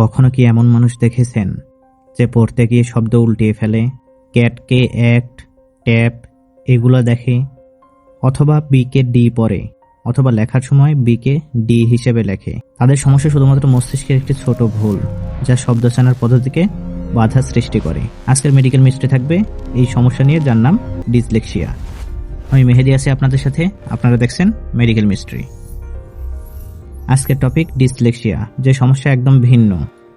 কখনো কি এমন মানুষ দেখেছেন যে পড়তে গিয়ে শব্দ উল্টিয়ে ফেলে, ক্যাটকে অ্যাক্ট, ট্যাপ এগুলো দেখে, অথবা বিকে ডি পড়ে, অথবা লেখার সময় বিকে ডি হিসেবে লেখে? তাদের সমস্যা শুধুমাত্র মস্তিষ্কের একটি ছোট ভুল, যা শব্দ চেনার পদ্ধতিকে বাধা সৃষ্টি করে। আজকের মেডিকেল মিস্ট্রি থাকবে এই সমস্যা নিয়ে, যার নাম ডিসলেক্সিয়া। আমি মেহেদি আছি আপনাদের সাথে, আপনারা দেখছেন মেডিকেল মিস্ট্রি। আজকের টপিক ডিসলেক্সিয়া, যে সমস্যা একদম ভিন্ন।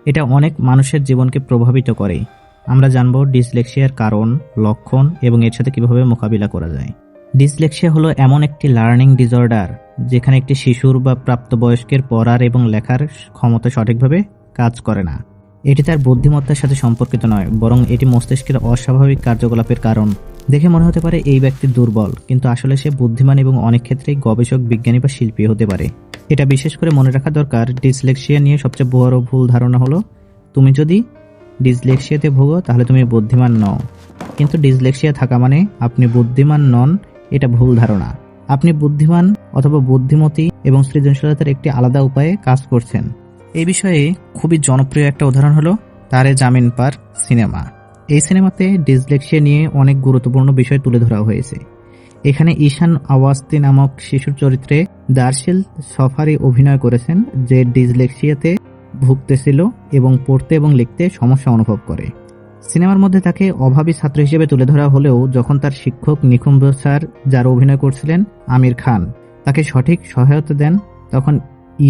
এটা অনেক মানুষের জীবনকে প্রভাবিত করে। আমরা জানব ডিসলেক্সিয়ার কারণ, লক্ষণ এবং এর সাথে কিভাবে মোকাবিলা করা যায়। ডিসলেক্সিয়া হলো এমন একটি লার্নিং ডিসঅর্ডার যেখানে একটি শিশুর বা প্রাপ্তবয়স্কের পড়ার এবং লেখার ক্ষমতা সঠিকভাবে কাজ করে না। এটি তার বুদ্ধিমত্তার সাথে সম্পর্কিত নয়, বরং এটি মস্তিষ্কের অস্বাভাবিক কার্যকলাপের কারণ। দেখে মনে হতে পারে এই ব্যক্তি দুর্বল, কিন্তু আসলে সে বুদ্ধিমান এবং অনেক ক্ষেত্রেই গবেষক, বিজ্ঞানী বা শিল্পী হতে পারে। এটা বিশেষ করে মনে রাখা দরকার। ডিসলেক্সিয়া নিয়ে সবচেয়ে বড় ভুল ধারণা হলো তুমি যদি ডিসলেক্সিয়াতে ভোগো তাহলে তুমি বুদ্ধিমান নও। কিন্তু ডিসলেক্সিয়া থাকা মানে আপনি বুদ্ধিমান নন, এটা ভুল ধারণা। আপনি বুদ্ধিমান অথবা বুদ্ধিমতী এবং সৃজনশীলতার একটি আলাদা উপায়ে কাজ করছেন। এই বিষয়ে খুবই জনপ্রিয় একটা উদাহরণ হলো তারে জামিন পার সিনেমা। এই সিনেমাতে ডিসলেক্সিয়া নিয়ে অনেক গুরুত্বপূর্ণ বিষয় তুলে ধরা হয়েছে। এখানে ঈশান আওয়াস্তি নামক শিশুর চরিত্রে দার্শিল সফারি অভিনয় করেছেন, যে ডিসলেক্সিয়াতে ভুগতেছিল এবং পড়তে এবং লিখতে সমস্যা অনুভব করে। সিনেমার মধ্যে তাকে অভাবী ছাত্র হিসেবে তুলে ধরা হলেও যখন তার শিক্ষক নিকুম্ব স্যার, যার অভিনয় করছিলেন আমির খান, তাকে সঠিক সহায়তা দেন, তখন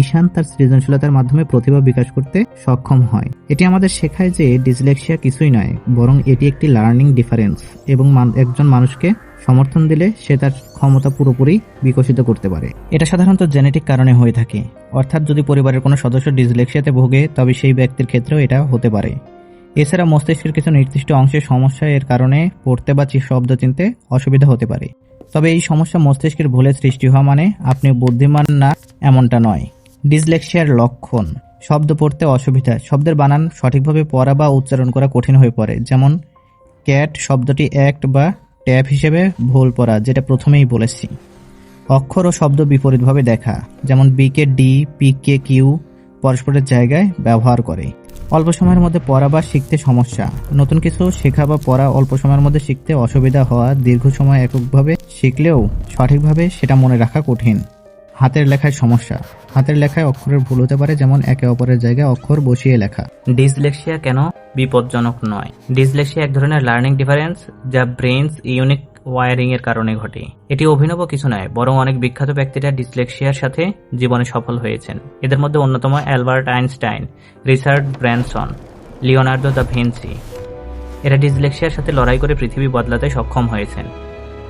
ঈশান তার সৃজনশীলতার মাধ্যমে প্রতিভা বিকাশ করতে সক্ষম হয়। এটি আমাদের শেখায় যে ডিসলেক্সিয়া কিছুই নয়, বরং এটি একটি লার্নিং ডিফারেন্স এবং একজন মানুষকে সমর্থন দিলে সে তার ক্ষমতা পুরোপুরি বিকশিত করতে পারে। এটা সাধারণত জেনেটিক কারণে হয়ে থাকে, অর্থাৎ যদি পরিবারের কোনো সদস্য ডিসলেক্সিয়াতে ভোগে তবে সেই ব্যক্তির ক্ষেত্রেও এটা হতে পারে। এছাড়া মস্তিষ্কের কিছু নির্দিষ্ট অংশের সমস্যা এর কারণে পড়তে বা শব্দ চিনতে অসুবিধা হতে পারে। তবে এই সমস্যা মস্তিষ্কের ভুলের সৃষ্টি হওয়া মানে আপনি বুদ্ধিমান না, এমনটা নয়। ডিসলেক্সিয়ার লক্ষণ: শব্দ পড়তে অসুবিধা, শব্দের বানান সঠিকভাবে পড়া বা উচ্চারণ করা কঠিন হয়ে পড়ে, যেমন ক্যাট শব্দটি অ্যাক্ট বা ট্যাপ হিসেবে ভুল পড়া, যেটা প্রথমেই বলেছি। অক্ষর ও শব্দ বিপরীতভাবে দেখা, যেমন বিকে ডি, পিকে কিউ পরস্পরের জায়গায় ব্যবহার করে। অল্প সময়ের মধ্যে পড়া বা শিখতে সমস্যা, নতুন কিছু শেখা বা পড়া অল্প সময়ের মধ্যে শিখতে অসুবিধা হওয়া, দীর্ঘ সময় এককভাবে শিখলেও সঠিকভাবে সেটা মনে রাখা কঠিন। হাতের লেখায় সমস্যা, হাতের লেখায় অক্ষরের ভুল হতে পারে, যেমন একে অপরের জায়গায় অক্ষর বসিয়ে লেখা। ডিসলেক্সিয়া কেন বিপজ্জনক নয়? ডিসলেক্সিয়া এক ধরনের লার্নিং ডিফারেন্স যা ব্রেইনস ইউনিক ওয়ারিং এর কারণে ঘটে। এটি অভিনব কিছু নয়, বরং অনেক বিখ্যাত ব্যক্তিরা ডিসলেক্সিয়ার সাথে জীবনে সফল হয়েছেন। এদের মধ্যে অন্যতম Albert Einstein, Richard Branson, Leonardo da Vinci. এরা ডিসলেক্সিয়ার সাথে লড়াই করে পৃথিবী বদলাতে সক্ষম হয়েছেন।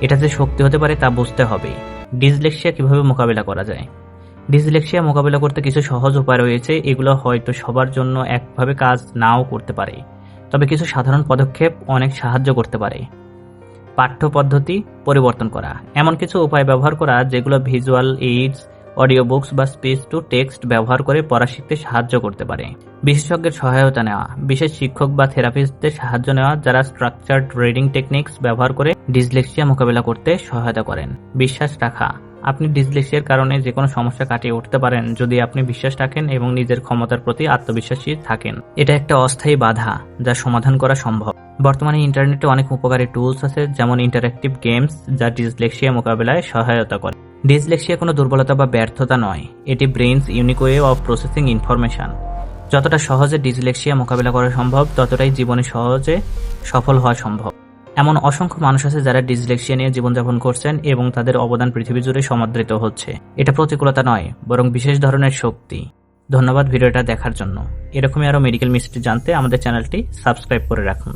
এটা যে শক্তি হতে পারে তা বুঝতে হবে। ডিসলেক্সিয়া কিভাবে মোকাবিলা করা যায়? ডিসলেক্সিয়া মোকাবিলা করতে কিছু সহজ উপায় রয়েছে। এগুলো হয়তো সবার জন্য একভাবে কাজ নাও করতে পারে, তবে কিছু সাধারণ পদক্ষেপ অনেক সাহায্য করতে পারে। পাঠ্য পদ্ধতি পরিবর্তন করা, এমন কিছু উপায় ব্যবহার করা যেগুলো ভিজুয়াল এইডস, অডিও বুকস বা স্পিচ টু টেক্সট ব্যবহার করে পড়া শিখতে সাহায্য করতে পারে। বিশেষজ্ঞের সহায়তা নেওয়া, বিশেষ শিক্ষক বা থেরাপিস্টদের সাহায্য নেওয়া যারা স্ট্রাকচার্ড রিডিং টেকনিক্স ব্যবহার করে ডিসলেক্সিয়া মোকাবিলা করতে সহায়তা করেন। বিশ্বাস রাখা, আপনি ডিসলেক্সিয়ার কারণে যে কোনো সমস্যা কাটিয়ে উঠতে পারেন যদি আপনি বিশ্বাস রাখেন এবং নিজের ক্ষমতার প্রতি আত্মবিশ্বাসী থাকেন। এটা একটা অস্থায়ী বাধা যা সমাধান করা সম্ভব। বর্তমানে ইন্টারনেটে অনেক উপকারী টুলস আছে, যেমন ইন্টারঅ্যাক্টিভ গেমস যা ডিসলেক্সিয়া মোকাবিলায় সহায়তা করে। ডিসলেক্সিয়া কোনো দুর্বলতা বা ব্যর্থতা নয়, এটি brains unique way of processing information. যতটা সহজে ডিসলেক্সিয়া মোকাবিলা করা সম্ভব, ততটাই জীবনে সহজে সফল হওয়া সম্ভব। এমন অসংখ্য মানুষ আছে যারা ডিসলেক্সিয়া নিয়ে জীবনযাপন করছেন এবং তাদের অবদান পৃথিবী জুড়ে সমাদৃত হচ্ছে। এটা প্রতিকূলতা নয়, বরং বিশেষ ধরনের শক্তি। ধন্যবাদ ভিডিওটা দেখার জন্য। এরকমই আরও মেডিকেল মিস্ট্রি জানতে আমাদের চ্যানেলটি সাবস্ক্রাইব করে রাখুন।